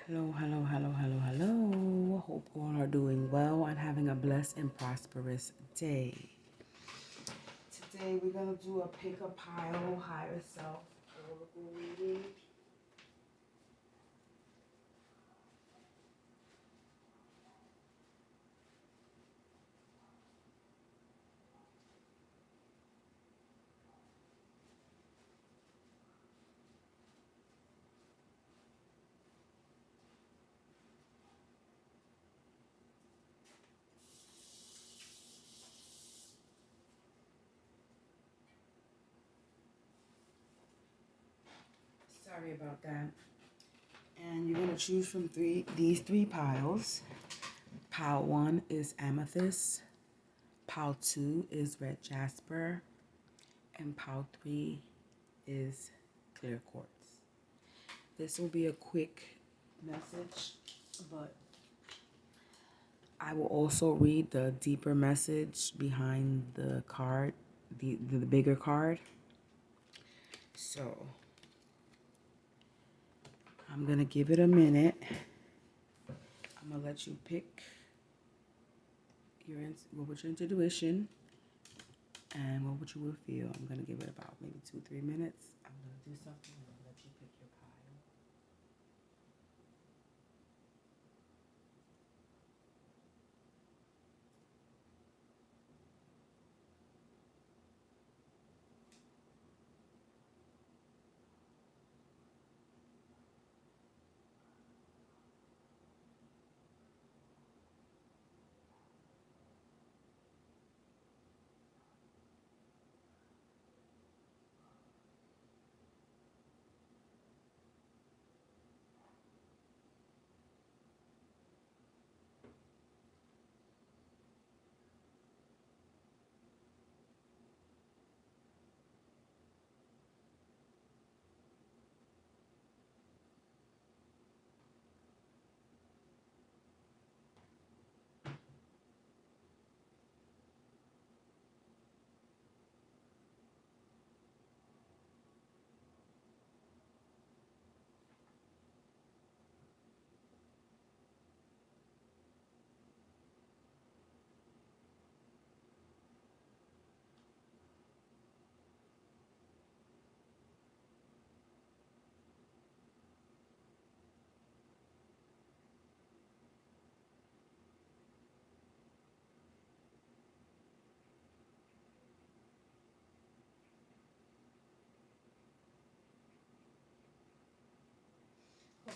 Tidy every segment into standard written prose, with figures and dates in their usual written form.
Hello, hello, hello, hello, hello. Hope all are doing well and having a blessed and prosperous day. Today we're going to do a pick a pile higher self oracle reading. Sorry about that. And you're going to choose from these three piles. Pile 1 is Amethyst. Pile 2 is red jasper. And pile 3 is clear quartz. This will be a quick message, but I will also read the deeper message behind the card, the bigger card. So I'm going to give it a minute. I'm going to let you pick what would your intuition and what would you will feel. I'm going to give it about maybe 2-3 minutes. I'm going to do something and I'll let you pick your pile.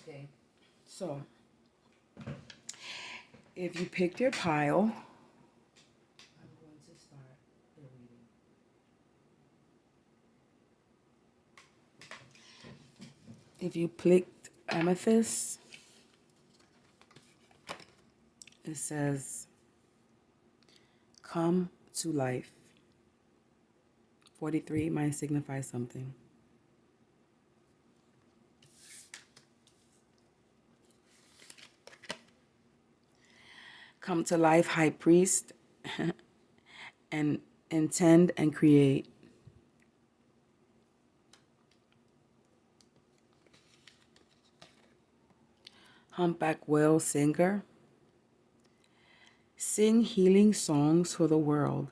Okay, so if you picked your pile, I'm going to start the reading. If you picked Amethyst, it says, come to life. 43 might signify something. Come to life, high priest, and intend and create. Humpback whale singer. Sing healing songs for the world.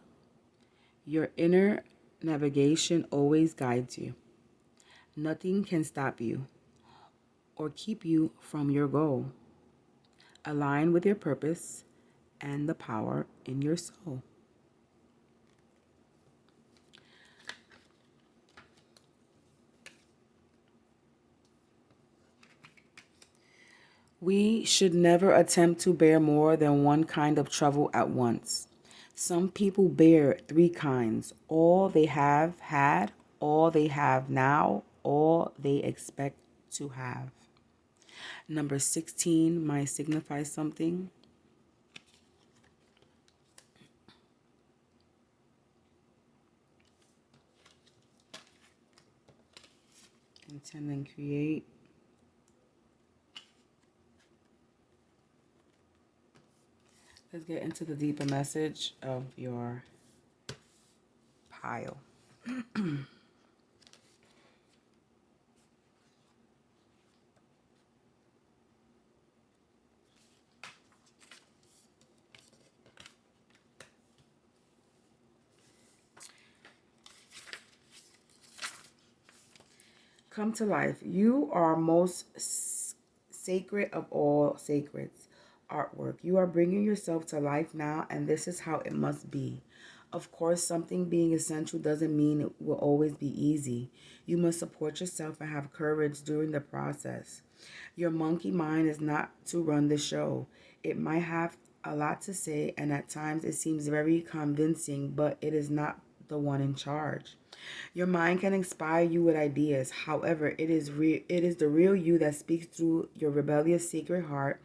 Your inner navigation always guides you. Nothing can stop you or keep you from your goal. Align with your purpose and the power in your soul. We should never attempt to bear more than one kind of trouble at once. Some people bear 3 kinds: all they have had, all they have now, all they expect to have. Number 16 might signify something. Intend and create. Let's get into the deeper message of your pile. Come to life. You are most sacred of all sacreds. Artwork. You are bringing yourself to life now, and this is how it must be. Of course, something being essential doesn't mean it will always be easy. You must support yourself and have courage during the process. Your monkey mind is not to run the show. It might have a lot to say, and at times it seems very convincing, but it is not the one in charge. Your mind can inspire you with ideas. However, it is the real you that speaks through your rebellious sacred heart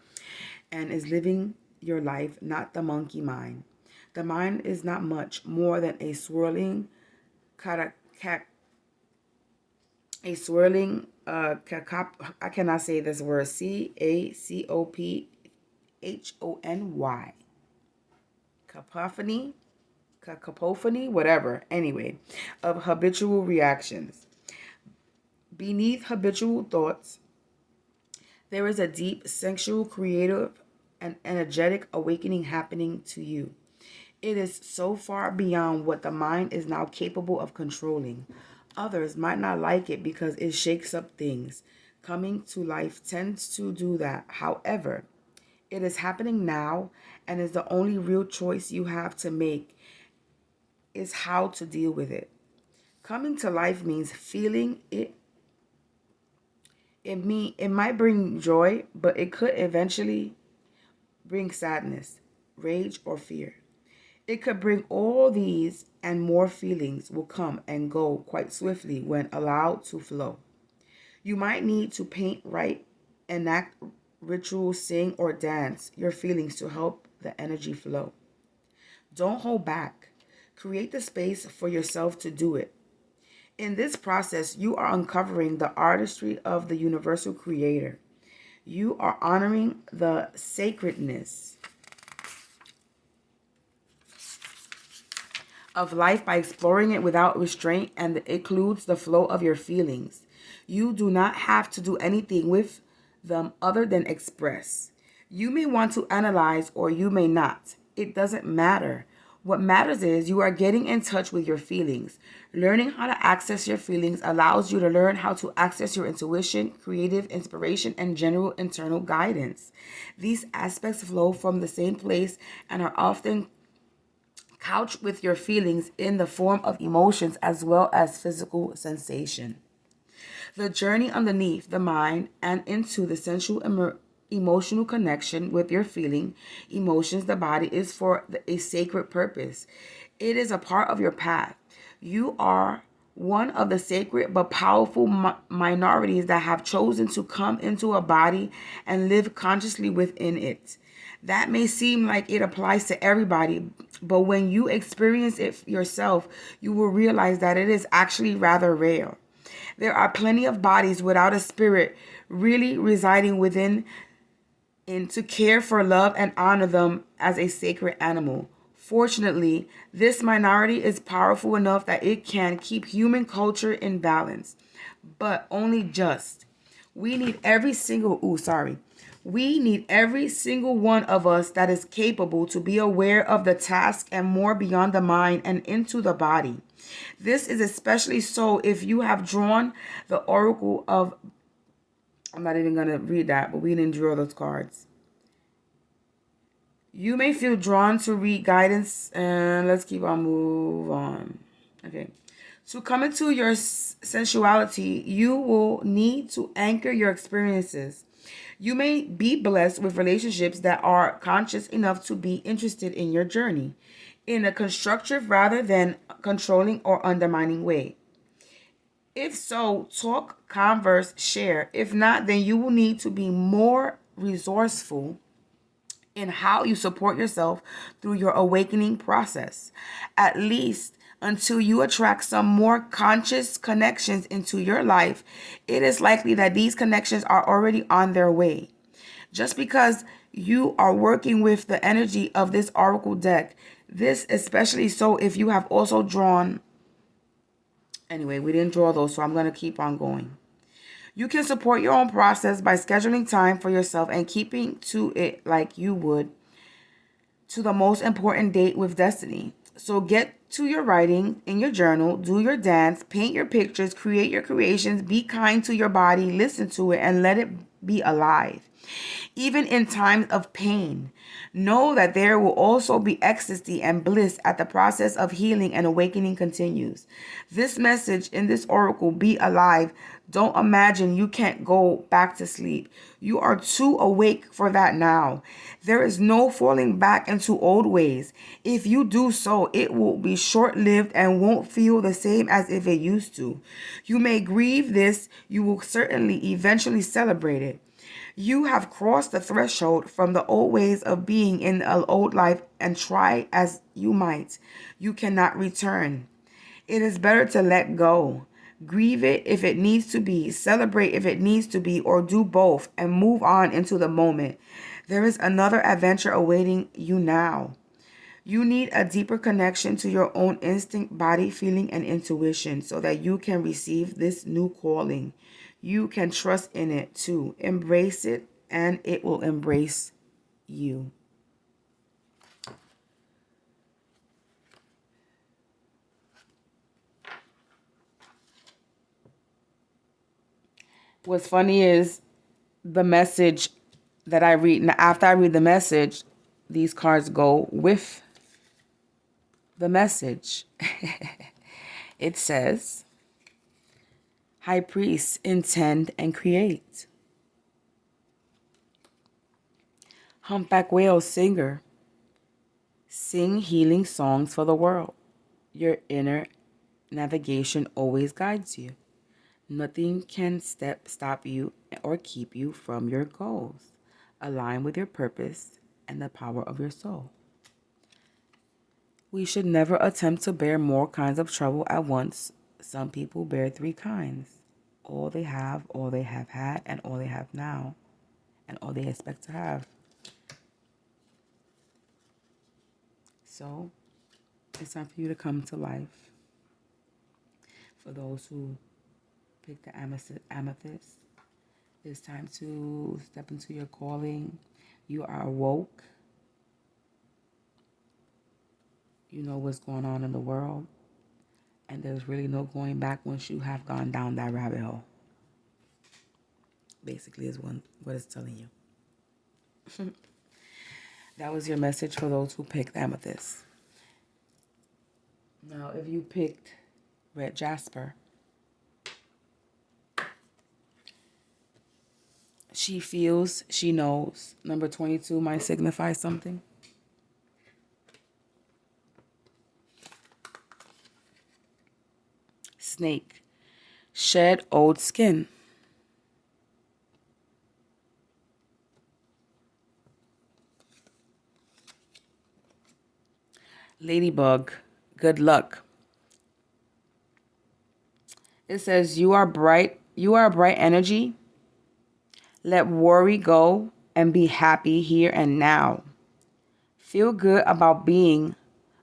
and is living your life, not the monkey mind. The mind is not much more than a swirling I cannot say this word, cacophony, cacophony, whatever, anyway, of habitual reactions. Beneath habitual thoughts, there is a deep, sensual, creative, and energetic awakening happening to you. It is so far beyond what the mind is now capable of controlling. Others might not like it because it shakes up things. Coming to life tends to do that. However, it is happening now, and is the only real choice you have to make is how to deal with it. Coming to life means feeling it. It might bring joy, but it could eventually bring sadness, rage, or fear. It could bring all these, and more feelings will come and go quite swiftly when allowed to flow. You might need to paint, write, enact rituals, sing, or dance your feelings to help the energy flow. Don't hold back. Create the space for yourself to do it. In this process, you are uncovering the artistry of the universal creator. You are honoring the sacredness of life by exploring it without restraint, and it includes the flow of your feelings. You do not have to do anything with them other than express. You may want to analyze or you may not. It doesn't matter. What matters is you are getting in touch with your feelings. Learning how to access your feelings allows you to learn how to access your intuition, creative inspiration, and general internal guidance. These aspects flow from the same place and are often couched with your feelings in the form of emotions as well as physical sensation. The journey underneath the mind and into the sensual emotional connection with your feeling emotions, the body, is for a sacred purpose. It is a part of your path. You are one of the sacred but powerful minorities that have chosen to come into a body and live consciously within it. That may seem like it applies to everybody, but when you experience it yourself, you will realize that it is actually rather rare. There are plenty of bodies without a spirit really residing within and to care for, love, and honor them as a sacred animal. Fortunately, this minority is powerful enough that it can keep human culture in balance, but only just. We need every single one of us that is capable to be aware of the task and more beyond the mind and into the body. This is especially so if you have drawn the oracle of, I'm not even going to read that, but we didn't draw those cards. You may feel drawn to read guidance, and let's keep on move on. Okay. To come into your sensuality, you will need to anchor your experiences. You may be blessed with relationships that are conscious enough to be interested in your journey in a constructive rather than controlling or undermining way. If so, talk, converse, share. If not, then you will need to be more resourceful in how you support yourself through your awakening process, at least until you attract some more conscious connections into your life. It is likely that these connections are already on their way. Just because you are working with the energy of this oracle deck, this especially so if you have also drawn. Anyway, we didn't draw those, so I'm going to keep on going. You can support your own process by scheduling time for yourself and keeping to it like you would to the most important date with destiny. So get to your writing in your journal, do your dance, paint your pictures, create your creations, be kind to your body, listen to it, and let it be alive. Even in times of pain, know that there will also be ecstasy and bliss as the process of healing and awakening continues. This message in this oracle, be alive. Don't imagine you can't go back to sleep. You are too awake for that now. There is no falling back into old ways. If you do so, it will be short-lived and won't feel the same as if it used to. You may grieve this, you will certainly eventually celebrate it. You have crossed the threshold from the old ways of being in an old life, and try as you might, you cannot return. It is better to let go. Grieve it if it needs to be, celebrate if it needs to be, or do both and move on into the moment. There is another adventure awaiting you now. You need a deeper connection to your own instinct, body, feeling, and intuition so that you can receive this new calling. You can trust in it too. Embrace it, and it will embrace you. What's funny is the message that I read. After I read the message, these cards go with the message. It says, High Priest, intend and create. Humpback whale singer, sing healing songs for the world. Your inner navigation always guides you. Nothing can stop you or keep you from your goals. Align with your purpose and the power of your soul. We should never attempt to bear more kinds of trouble at once. Some people bear 3 kinds. All they have had, and all they have now, and all they expect to have. So, it's time for you to come to life. For those who pick the amethyst, it's time to step into your calling. You are awoke. You know what's going on in the world. And there's really no going back once you have gone down that rabbit hole. Basically is what it's telling you. That was your message for those who picked amethyst. Now, if you picked red jasper, she feels, she knows. Number 22 might signify something. Snake, shed old skin. Ladybug, good luck. It says you are bright energy. Let worry go and be happy here and now. Feel good about being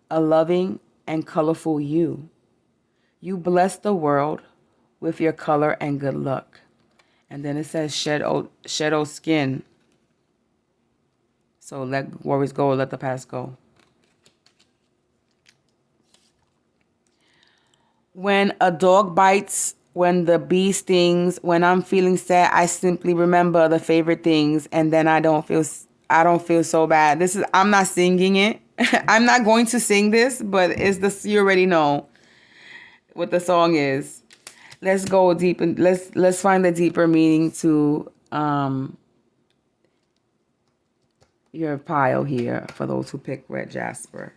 a loving and colorful you. You bless the world with your color and good luck. And then it says shed old skin. So let worries go, let the past go. When a dog bites, when the bee stings, when I'm feeling sad, I simply remember the favorite things, and then I don't feel so bad. I'm not singing it. I'm not going to sing this, but you already know what the song is. Let's go deep and let's find the deeper meaning to your pile here for those who pick red jasper.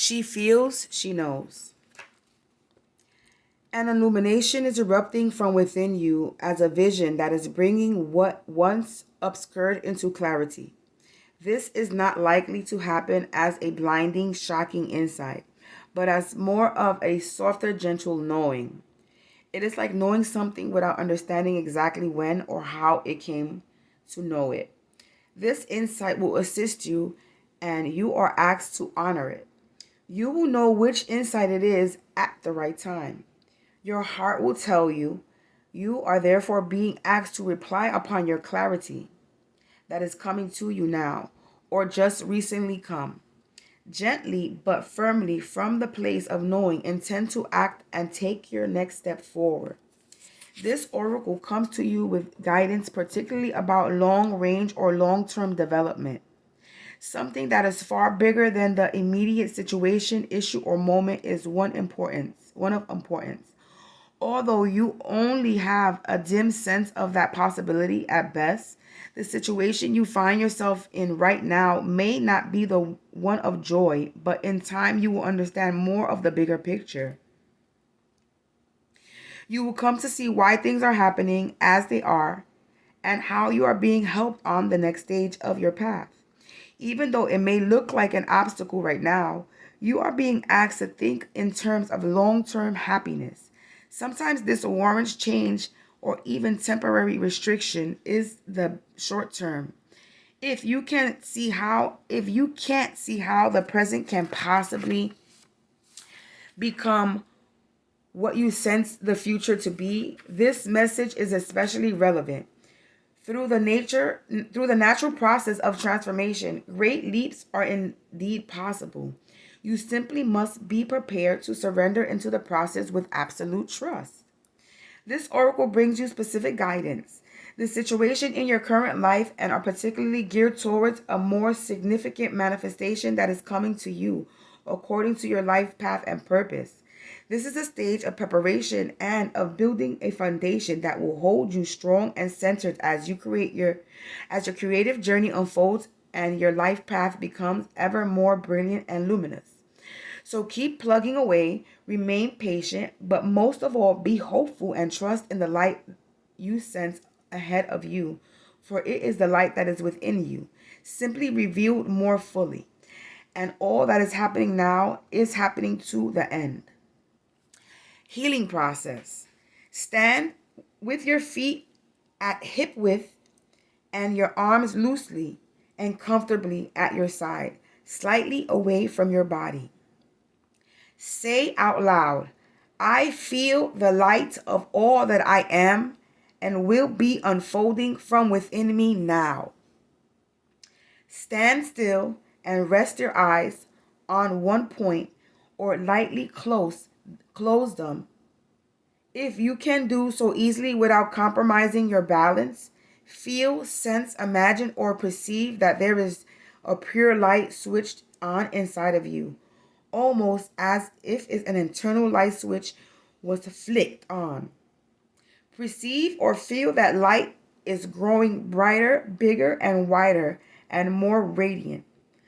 She feels, she knows. An illumination is erupting from within you as a vision that is bringing what once obscured into clarity. This is not likely to happen as a blinding, shocking insight, but as more of a softer, gentle knowing. It is like knowing something without understanding exactly when or how it came to know it. This insight will assist you and you are asked to honor it. You will know which insight it is at the right time. Your heart will tell you. You are therefore being asked to reply upon your clarity that is coming to you now or just recently come. Gently but firmly from the place of knowing, intend to act and take your next step forward. This oracle comes to you with guidance, particularly about long range or long term development. Something that is far bigger than the immediate situation, issue, or moment is one of importance. Although you only have a dim sense of that possibility at best, the situation you find yourself in right now may not be the one of joy, but in time you will understand more of the bigger picture. You will come to see why things are happening as they are and how you are being helped on the next stage of your path. Even though it may look like an obstacle right now, you are being asked to think in terms of long-term happiness. Sometimes this warrants change or even temporary restriction is the short term. If you can't see how the present can possibly become what you sense the future to be, this message is especially relevant. Through the natural process of transformation, great leaps are indeed possible. You simply must be prepared to surrender into the process with absolute trust. This oracle brings you specific guidance. The situation in your current life and are particularly geared towards a more significant manifestation that is coming to you according to your life path and purpose. This is a stage of preparation and of building a foundation that will hold you strong and centered as your creative journey unfolds and your life path becomes ever more brilliant and luminous. So keep plugging away, remain patient, but most of all, be hopeful and trust in the light you sense ahead of you, for it is the light that is within you, simply revealed more fully. And all that is happening now is happening to the end. Healing process. Stand with your feet at hip width and your arms loosely and comfortably at your side, slightly away from your body. Say out loud, I feel the light of all that I am and will be unfolding from within me now. Stand still and rest your eyes on one point or lightly close them. If you can do so easily without compromising your balance, feel, sense, imagine, or perceive that there is a pure light switched on inside of you, almost as if an internal light switch was flicked on. Perceive or feel that light is growing brighter, bigger, and wider, and more radiant.